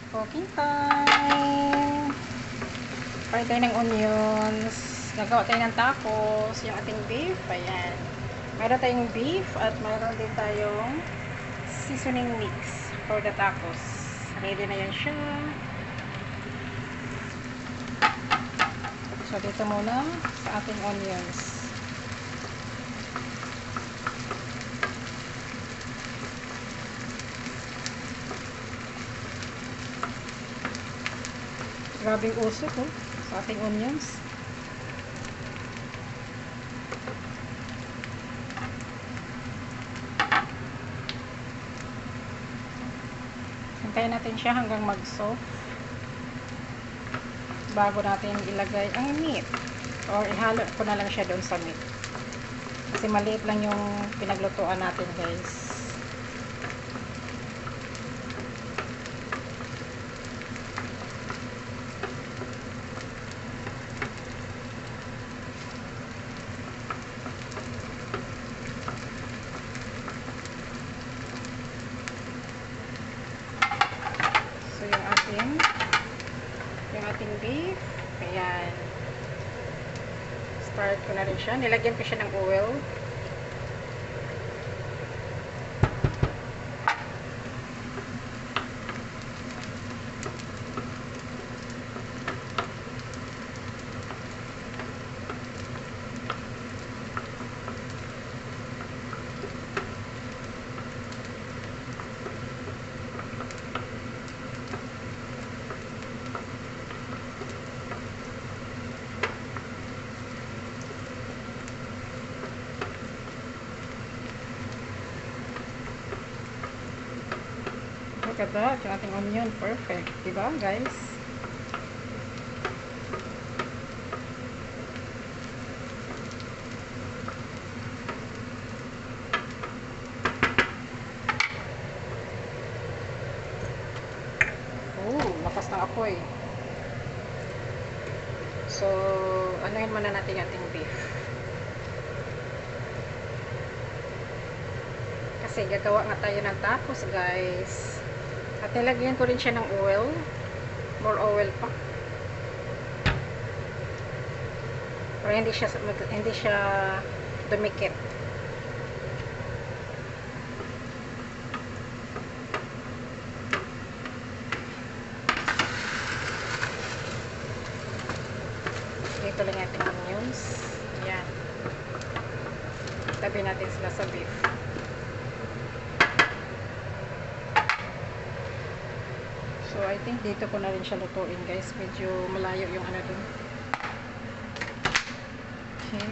Cooking time! Fry tayo ng onions. Gagawa tayo ng tacos. Yung ating beef. Ayan. Mayroon tayong beef at mayroon din tayong seasoning mix for the tacos. Ready na yan siya. So, dito muna sa ating onions. Grabing usok sa ating onions. Hintayin natin siya hanggang mag-soft bago natin ilagay ang meat or ihalo ko na lang siya doon sa meat kasi maliit lang yung pinaglutuan natin, guys. So yung ating beef, ayan, start ko na rin siya. Nilagyan ko siya ng oil. Look at that, yung ating onion, perfect, diba, guys? Lakas ng apoy. So, anuhin muna natin yung ating beef. Kasi gagawa nga tayo ng tacos, guys. At nilagyan ko rin siya ng oil. More oil pa. Para hindi siya dumikit. Dito lang natin ang onions. Ayan. Tabi natin sila sa beef. So, I think dito ko na rin siya lutuin, guys. Medyo malayo yung ano dun. Okay.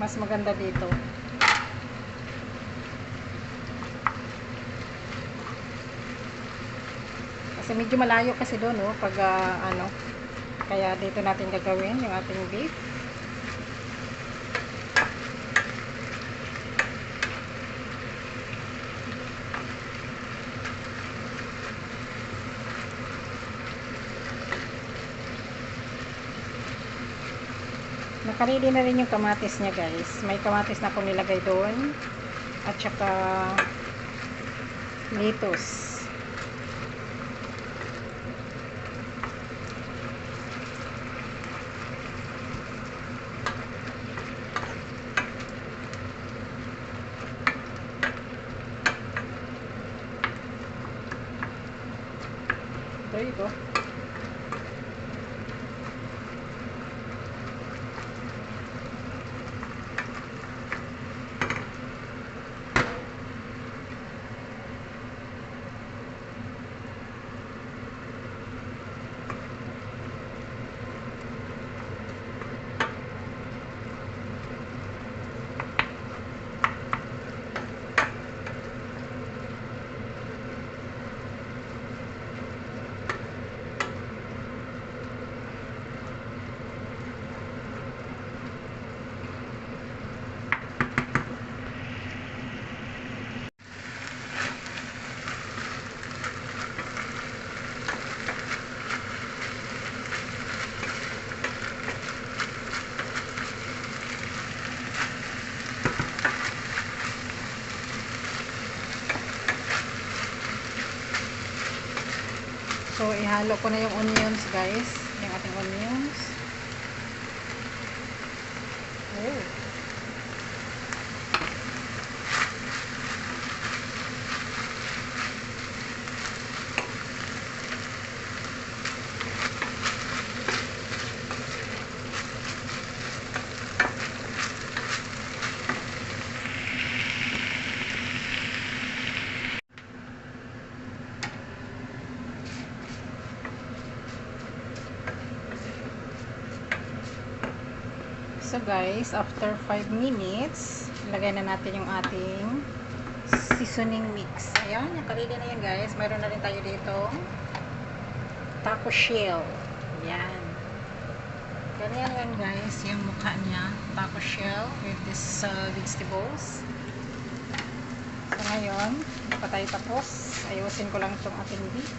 Mas maganda dito. Kasi medyo malayo kasi doon, pag ano. Kaya dito natin gagawin yung ating beef. Nakaready na rin yung kamatis niya, guys. May kamatis na akong nilagay doon. At saka lettuce. There you go. So, ihalo ko na yung onions, guys. Yung ating onions. Oh. So guys, after 5 minutes, ilagay na natin yung ating seasoning mix. Ayan, nakalili na yan guys. Mayroon na rin tayo dito taco shell. Ayan. Ganyan yan guys, yung mukha niya. Taco shell with this vegetables. So ngayon, hindi pa tayo tapos. Ayusin ko lang itong ating beef.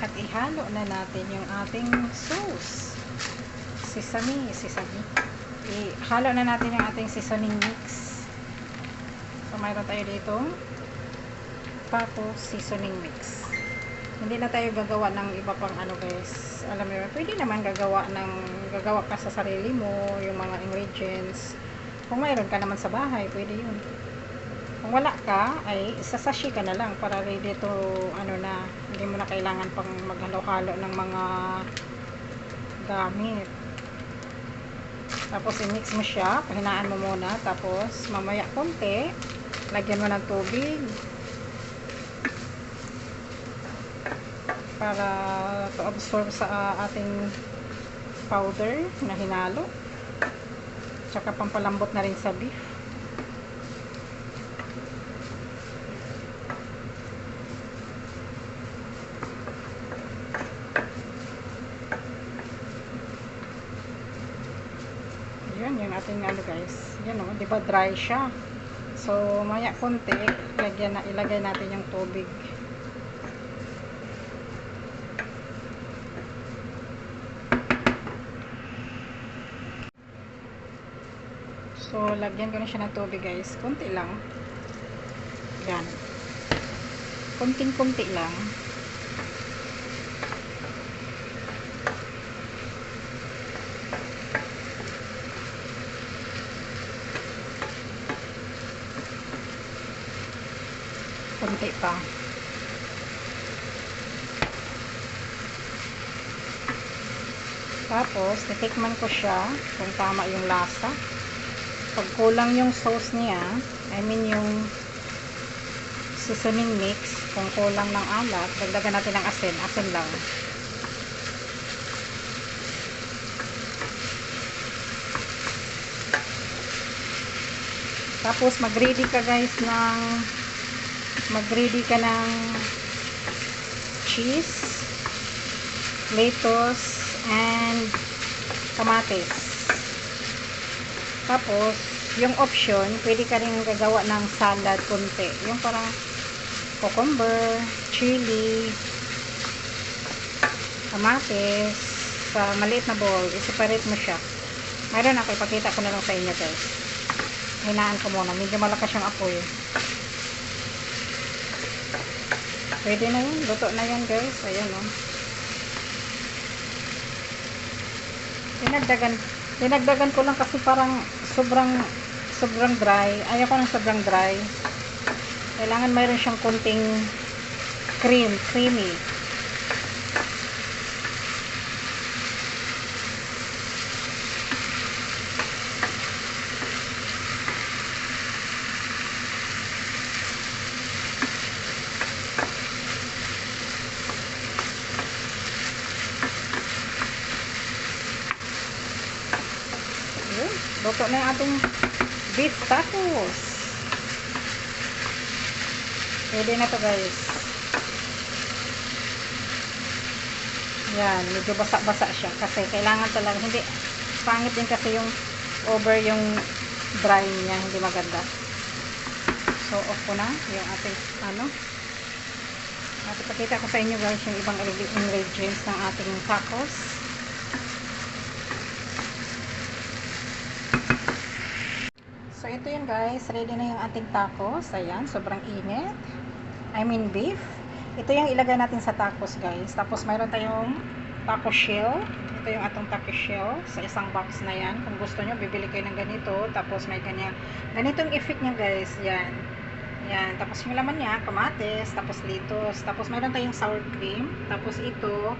At ihalo na natin yung ating sauce. Sesame. Ihalo na natin yung ating seasoning mix. So, mayroon tayo dito taco seasoning mix. Hindi na tayo gagawa ng iba pang ano guys. Alam mo, pwede naman gagawa ka sa sarili mo, yung mga ingredients. Kung mayroon ka naman sa bahay, pwede yun. Kung wala ka, ay sasashi ka na lang para ready to, ano na, hindi mo na kailangan pang maghalo-halo ng mga gamit. Tapos i-mix mo siya, pahinaan mo muna, tapos mamaya konti, lagyan mo ng tubig para to absorb sa ating powder na hinalo. Tsaka pampalambot na rin sa beef. Yan, yung ating ano guys. Yan o, di ba dry siya. So, maya konti, ilagay natin yung tubig. So, lagyan ko na siya ng tubig guys. Konti lang. Yan. Konting-konti lang. Konti pa. Tapos, titikman ko siya kung tama yung lasa. Pag kulang yung sauce niya, I mean yung seasoning mix, kung kulang ng alat, dagdagan natin ng asin. Asin lang. Tapos, mag-ready ka guys ng cheese, lettuce, and kamatis. Tapos, yung option, pwede ka rin gagawa ng salad konti. Yung parang cucumber, chili, kamatis, sa maliit na bowl. I-separate mo siya. Mayroon ako, ipakita ko na lang sa inyo guys. Hinaan ko muna. Medyo malakas yung apoy. Pwede na yun. Luto na yan guys. Ayan o. Dinagdagan ko lang kasi parang sobrang dry. Ayoko ng sobrang dry. Kailangan mayroon siyang konting creamy. Luto na yung ating beef tacos. Pwede na to guys. Yan, medyo basa-basa siya. Kasi kailangan talaga, hindi, pangit din kasi yung over yung dry niya. Hindi maganda. So, off ko na yung ating, at ipakita ko sa inyo guys yung ibang ingredients ng ating tacos. ito yun guys. Ready na yung ating tacos. Ayan, sobrang init. I mean beef. Ito yung ilagay natin sa tacos guys. Tapos mayroon tayong taco shell. Ito yung atong taco shell. Sa isang box na yan. Kung gusto nyo, bibili kayo ng ganito. Tapos may ganyan. Ganito yung effect niya guys. Yan. Yan. Tapos yung laman niya, kamates. Tapos litos. Tapos mayroon tayong sour cream. Tapos ito,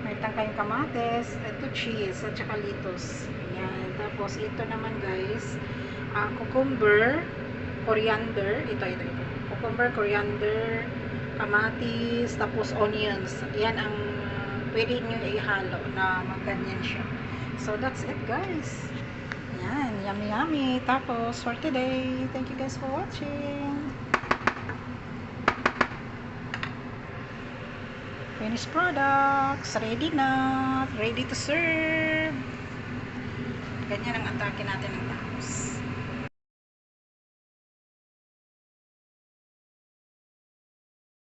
mayroon tayong kamates. Ito cheese. At saka litos. Yan. Tapos ito naman guys, cucumber, coriander. Ito. Cucumber, coriander, kamatis, tapos onions. Yan ang pwede nyo ihalo na magganyan siya. So, that's it guys. Yan, yummy yummy. Tapos, for today, thank you guys for watching. Finished products. Ready na. Ready to serve. Ganyan ang atake natin ng tacos.